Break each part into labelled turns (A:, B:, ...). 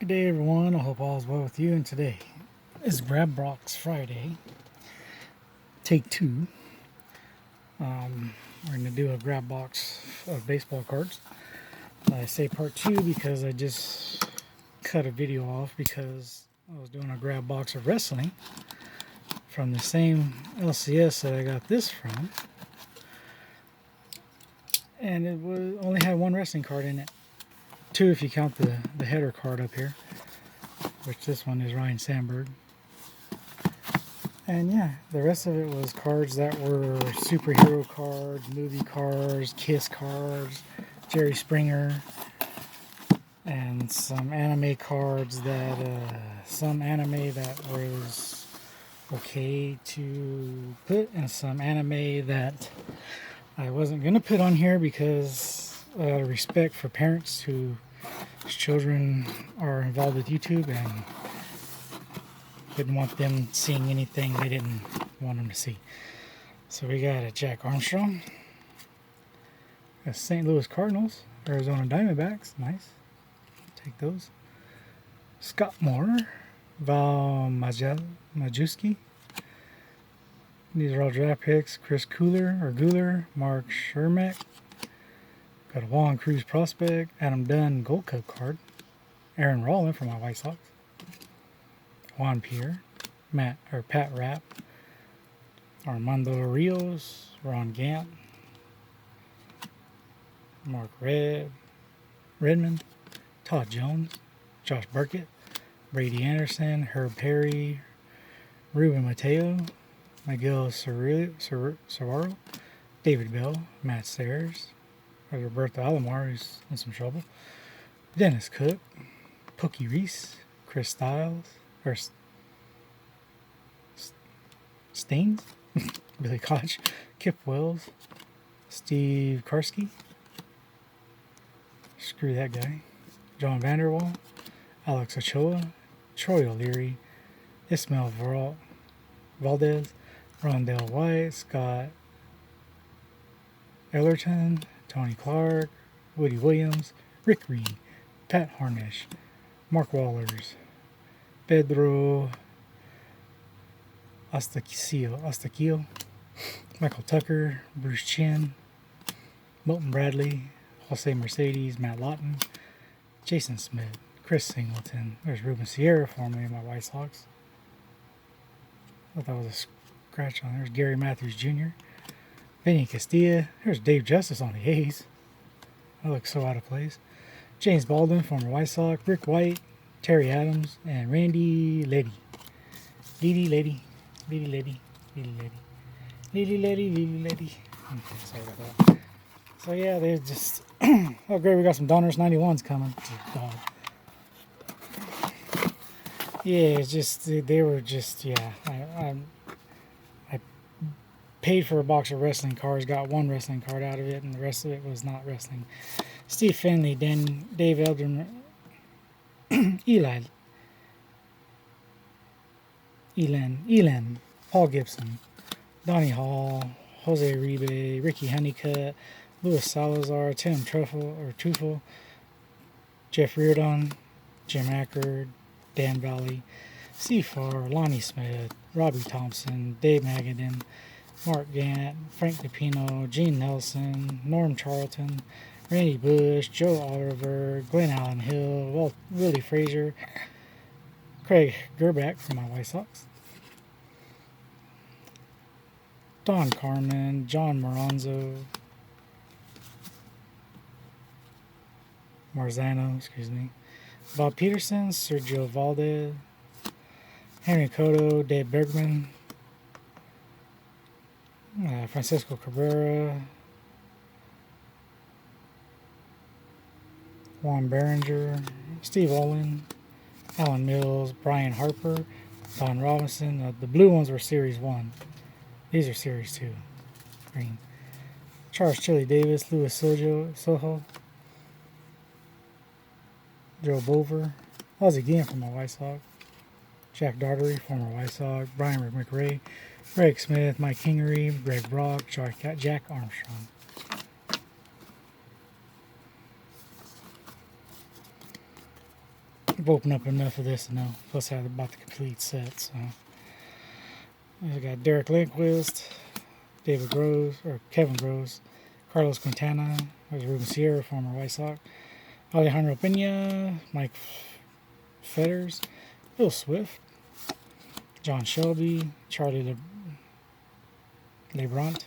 A: Good day, everyone. I hope all is well with you. And today is Grab Box Friday, take two. We're going to do a grab box of baseball cards. I say part two because I just cut a video off because I was doing a grab box of wrestling from the same LCS that I got this from. And it only had one wrestling card in it. Two if you count the header card up here, which this one is Ryan Sandberg. And yeah, the rest of it was cards that were superhero cards, movie cards, Kiss cards, Jerry Springer, and some anime cards that, some anime that was okay to put, and some anime that I wasn't going to put on here because out of respect for parents whose children are involved with YouTube and didn't want them seeing anything they didn't want them to see. So we got a Jack Armstrong, a St. Louis Cardinals, Arizona Diamondbacks, nice, take those. Scott Moore, Val Majewski. These are all draft picks. Chris Guler, Mark Shermack. Got a Juan Cruz prospect, Adam Dunn Gold Cup card, Aaron Rollin for my White Sox. Juan Pierre, Pat Rapp, Armando Rios, Ron Gant, Mark Redmond, Todd Jones, Josh Burkett, Brady Anderson, Herb Perry, Ruben Mateo, Miguel Cervaro, David Bell, Matt Sayers, Roberto Alomar, who's in some trouble, Dennis Cook, Pookie Reese, Chris Styles, or Staines, Billy Koch, Kip Wells, Steve Karski, screw that guy, John Vanderwall, Alex Ochoa, Troy O'Leary, Ismael Valdez, Rondell White, Scott Ellerton, Tony Clark, Woody Williams, Rick Reed, Pat Harnish, Mark Wallers, Pedro Astaquio, Michael Tucker, Bruce Chin, Milton Bradley, Jose Mercedes, Matt Lawton, Jason Smith, Chris Singleton. There's Ruben Sierra for me in my White Sox. I thought that was a scratch on there. There's Gary Matthews Jr., Vinny Castilla. There's Dave Justice on the A's. That looks so out of place. James Baldwin, former White Sox, Rick White, Terry Adams, and Randy Leddy. Lady. Okay, sorry about that. So yeah, they just, oh great, we got some Donruss 91s coming. God. Yeah, it's just, they were just, yeah, I paid for a box of wrestling cards, got one wrestling card out of it, and the rest of it was not wrestling. Steve Finley, Dave Elderman, Elan, Paul Gibson, Donnie Hall, Jose Uribe, Ricky Honeycutt, Luis Salazar, Tim Truffle, Jeff Reardon, Jim Ackerd, Dan Valley, Steve Farr, Lonnie Smith, Robbie Thompson, Dave Magadan, Mark Gant, Frank DePino, Gene Nelson, Norm Charlton, Randy Bush, Joe Oliver, Glenn Allen Hill, Willie Frazier, Craig Gerback for my White Sox, Don Carmen, John Marzano, Bob Peterson, Sergio Valdez, Henry Cotto, Dave Bergman, Francisco Cabrera, Juan Berenger, Steve Olin, Alan Mills, Brian Harper, Don Robinson. The blue ones were Series 1. These are Series 2. Green. Charles Chili Davis, Louis Soho, Joe Bover, Ozzie Guillen from my White Sox, Jack Daugherty, former White Sox, Brian McRae, Greg Smith, Mike Kingery, Greg Brock, Jack Armstrong. I've opened up enough of this to know. Plus, I bought the complete set. So, I got Derek Lindquist, David Groves, or Kevin Groves, Carlos Quintana, there's Ruben Sierra, former White Sox, Alejandro Pena, Mike Fetters, Bill Swift, John Shelby, Charlie LeBrant,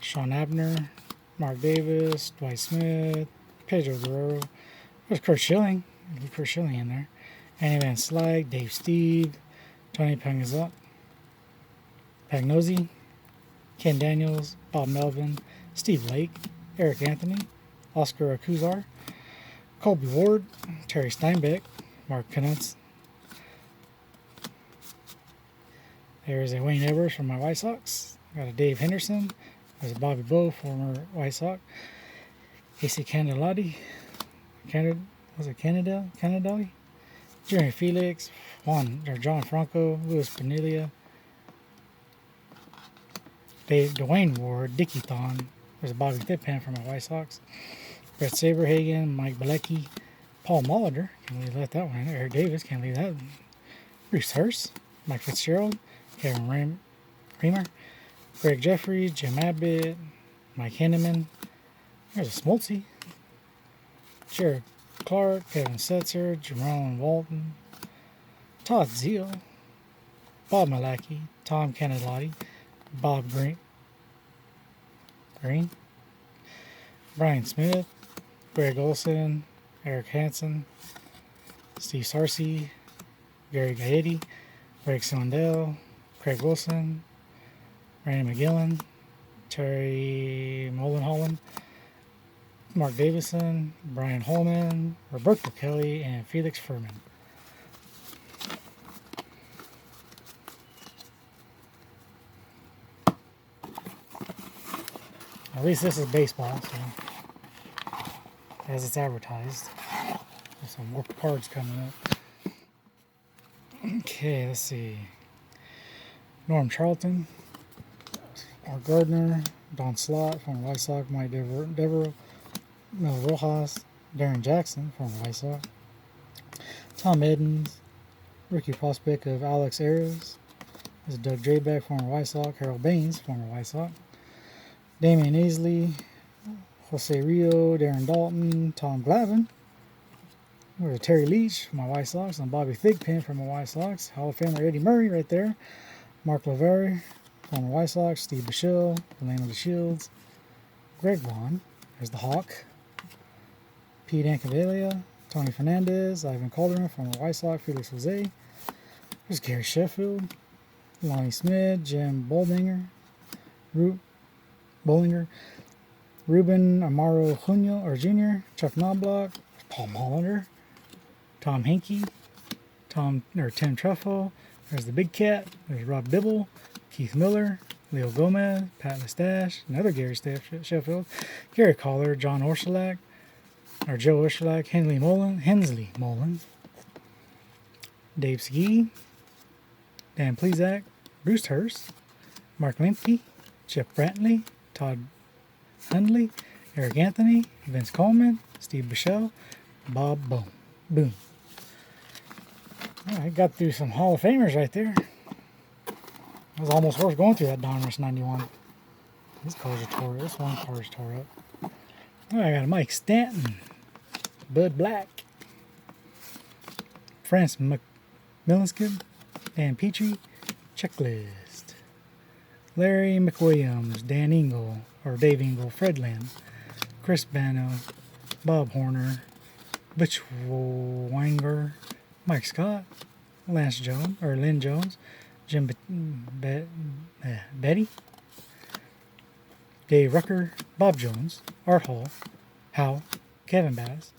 A: Sean Abner, Mark Davis, Dwight Smith, Pedro Guerrero. There's Kurt Schilling. Get Kurt Schilling in there. Andy Van Slyke, Dave Steve, Tony Pagnosi, Ken Daniels, Bob Melvin, Steve Lake, Eric Anthony, Oscar Acuzar, Colby Ward, Terry Steinbeck, Mark Knutz. There's a Wayne Edwards from my White Sox. Got a Dave Henderson. There's a Bobby Bowe, former White Sox. AC Candelati. Canadali? Jeremy Felix, John Franco, Luis Piniella, Dwayne Ward, Dickie Thon. There's a Bobby Thippan from my White Sox. Brett Saberhagen, Mike Bilecki, Paul Molitor. Can't believe let that one in there. Eric Davis, can't believe that. Bruce Hurst, Mike Fitzgerald, Kevin Reamer, Greg Jeffries, Jim Abbott, Mike Henneman. There's a Smoltzy. Jared Clark, Kevin Setzer, Jerome Walton, Todd Zeal, Bob Malacki, Tom Canadlotti, Bob Green, Brian Smith, Greg Olson, Eric Hansen, Steve Sarcy, Gary Gaetti, Greg Sondell, Craig Wilson, Randy McGillen, Terry Mullenholland, Mark Davison, Brian Holman, Roberto Kelly, and Felix Furman. At least this is baseball, so as it's advertised. There's some more cards coming up. Okay, let's see. Norm Charlton, Mark Gardner, Don Slott from White Sox, Mike Devereaux, Mel Rojas, Darren Jackson from White Sox, Tom Edens, rookie prospect of Alex Arias. There's Doug Drabeck, former White Sox, Harold Baines, former White Sox, Damian Aisley, Jose Rio, Darren Dalton, Tom Glavine. There's Terry Leach from my White Sox, and Bobby Thigpen from my White Sox. Hall of Famer Eddie Murray right there. Mark Laveri from the White Sox, Steve Bichelle, Delano DeShields, Greg Vaughn. There's the Hawk. Pete Ancaviglia, Tony Fernandez, Ivan Calderon from the White Sox, Felix Jose. There's Gary Sheffield, Lonnie Smith, Jim Boldinger, Ruben Amaro Jr., Chuck Knobloch, Paul Molitor, Tom Henke, Tim Truffle. There's the Big Cat. There's Rob Dibble, Keith Miller, Leo Gomez, Pat Lestache, another Gary Sheffield, Gary Collar, Joe Orschelak, Hensley Mullen, Dave Segui, Dan Plesac, Bruce Hurst, Mark Lemke, Jeff Brantley, Todd Hundley, Eric Anthony, Vince Coleman, Steve Bichelle, Bob Boone. I got through some Hall of Famers right there. I was almost worth going through that Donruss 91. These cards are tore up. This one card's tore up. I got a Mike Stanton, Bud Black, France McMillinskin, Dan Petrie, Checklist, Larry McWilliams, Dan Engel, or Dave Engel, Fred Lynn, Chris Bano, Bob Horner, Butch Wanger, Mike Scott, Lynn Jones, Jim Betty, Dave Rucker, Bob Jones, Art Hall, Kevin Bass,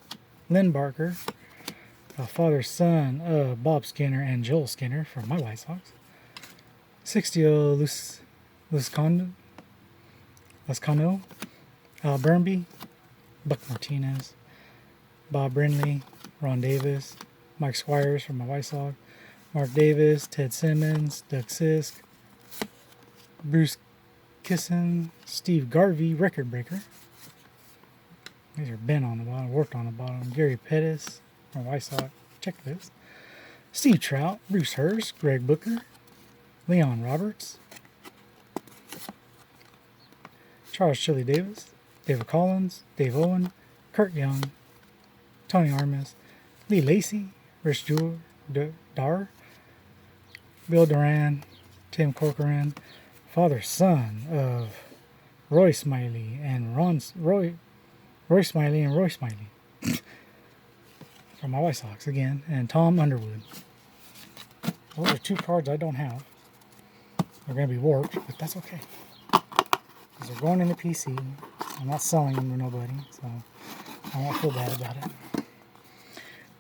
A: Lynn Barker, father-son of Bob Skinner and Joel Skinner from my White Sox, Sixtio Lascano, Al Burnby, Buck Martinez, Bob Brindley, Ron Davis, Mike Squires from my White Sox, Mark Davis, Ted Simmons, Doug Sisk, Bruce Kisson, Steve Garvey, record breaker. These are bent on the bottom, worked on the bottom. Gary Pettis from White Sox, checklist. Steve Trout, Bruce Hurst, Greg Booker, Leon Roberts, Charles Chili Davis, David Collins, Dave Owen, Kurt Young, Tony Armas, Lee Lacy, Rich Dar, Bill Duran, Tim Corcoran, father-son of Roy Smiley and Roy Smiley and Roy Smiley from my White Sox again, and Tom Underwood. Those are 2 cards I don't have. They're going to be warped, but that's okay. Because they're going into PC. I'm not selling them to nobody, so I won't feel bad about it.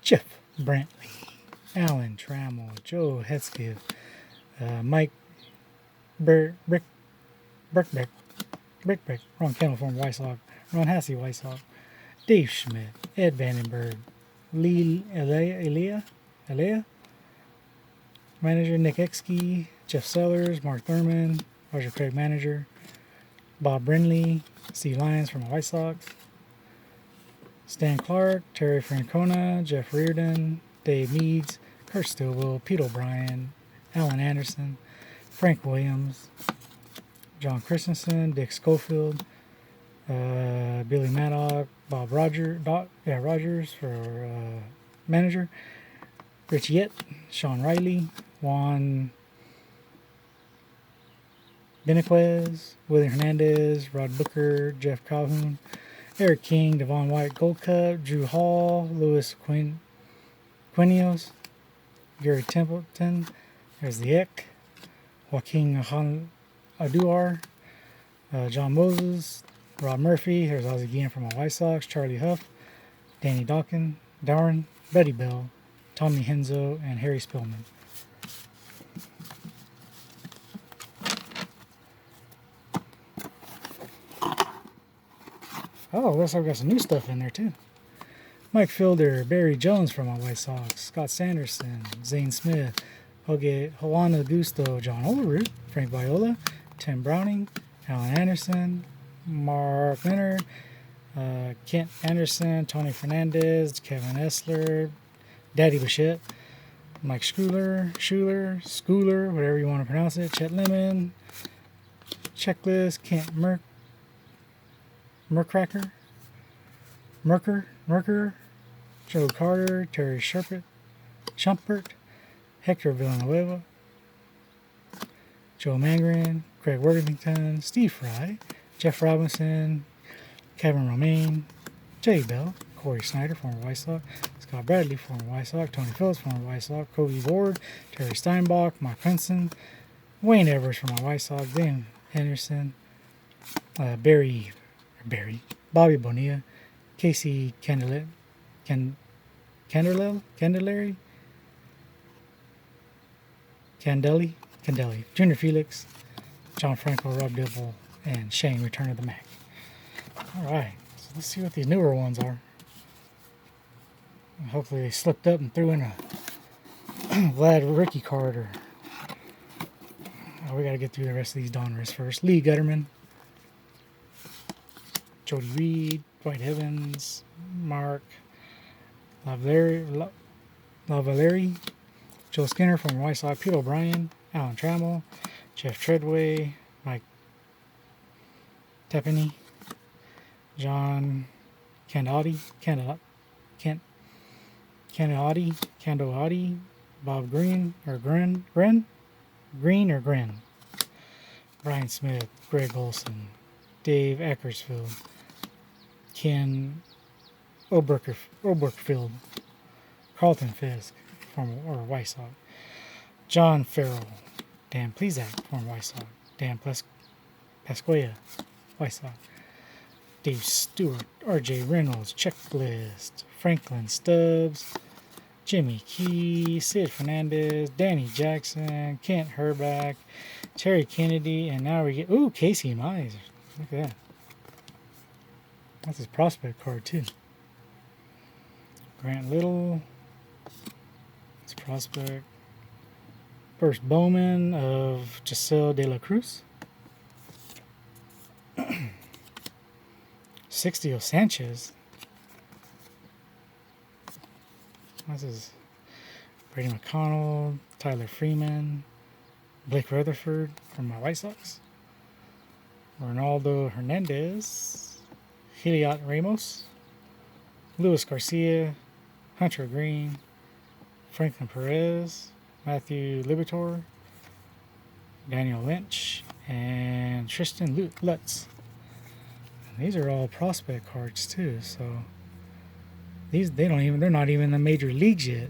A: Jeff Brantley, Alan Trammell, Joe Hetzkiv, Mike Brickbeck, Ron Kendall from White Sox, Ron Hasse White Sox, Dave Schmidt, Ed Vandenberg, Lee Elia, manager Nick Exkey, Jeff Sellers, Mark Thurman, Roger Craig manager, Bob Brindley, Steve Lyons from the White Sox, Stan Clark, Terry Francona, Jeff Reardon, Dave Meads, Kurt Stillwell, Pete O'Brien, Alan Anderson, Frank Williams, John Christensen, Dick Schofield, Billy Maddock, Bob Rogers for manager, Rich Yett, Sean Riley, Juan Benequez, William Hernandez, Rod Booker, Jeff Calhoun, Eric King, Devon White Gold Cup, Drew Hall, Louis Quinios, Gary Templeton, there's the Eck, Joaquin Aduar, John Moses, Rob Murphy, here's Ozzie Guillen from the White Sox, Charlie Huff, Danny Darren, Betty Bell, Tommy Henzo, and Harry Spillman. Oh, looks like I've got some new stuff in there too. Mike Fielder, Barry Jones from my White Sox, Scott Sanderson, Zane Smith, Juan Augusto, John Olerud, Frank Viola, Tim Browning, Alan Anderson, Mark Leonard, Kent Anderson, Tony Fernandez, Kevin Essler, Daddy Bichette, Mike Schooler, whatever you want to pronounce it, Chet Lemon, Checklist, Kent Merker, Joe Carter, Terry Shumpert, Hector Villanueva, Joe Mangren, Craig Worthington, Steve Fry, Jeff Robinson, Kevin Romaine, Jay Bell, Corey Snyder, former White Sox, Scott Bradley, former White Sox, Tony Phillips, former White Sox, Kobe Ward, Terry Steinbach, Mark Princeton, Wayne Evers from my White Sox, Dan Henderson, Bobby Bonilla, Casey Candelari, Junior Felix, John Franco, Rob Dibble, and Shane, Return of the Mac. Alright, so let's see what these newer ones are. Hopefully they slipped up and threw in a Vlad Ricky card, or we gotta get through the rest of these Donruss first. Lee Gutterman, Jody Reed, Dwight Evans, Mark Lavalley, Joe Skinner from White Sox, Pete O'Brien, Alan Trammell, Jeff Treadway, Mike Tepany, John Candotti, Bob Green, Brian Smith, Greg Olson, Dave Eckersfield, Ken Oberkfield, Carlton Fisk, former White Sox, John Farrell, Dan Plesac, former White Sox, Dan Pasquia, White Sox, Dave Stewart, R.J. Reynolds, Checklist, Franklin Stubbs, Jimmy Key, Sid Fernandez, Danny Jackson, Kent Herback, Terry Kennedy, and now we get, Casey Mize. Look at that. That's his prospect card too. Grant Little, his prospect. First Bowman of Giselle De La Cruz. 60 of Sanchez. This is Brady McConnell, Tyler Freeman, Blake Rutherford from my White Sox, Ronaldo Hernandez, Heliot Ramos, Luis Garcia, Hunter Green, Franklin Perez, Matthew Liberatore, Daniel Lynch, and Tristan Lutz. And these are all prospect cards too, so they're not even in the major leagues yet.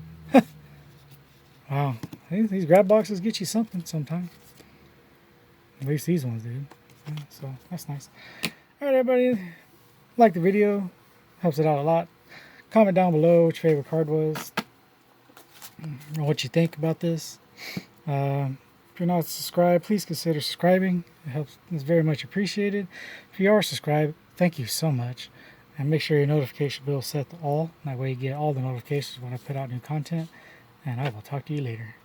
A: Wow, these grab boxes get you something sometimes. At least these ones do. So that's nice. All right, everybody, like the video, helps it out a lot. Comment down below what your favorite card was, or what you think about this. If you're not subscribed, please consider subscribing. It helps. It's very much appreciated. If you are subscribed, thank you so much. And make sure your notification bell is set to all. That way you get all the notifications when I put out new content. And I will talk to you later.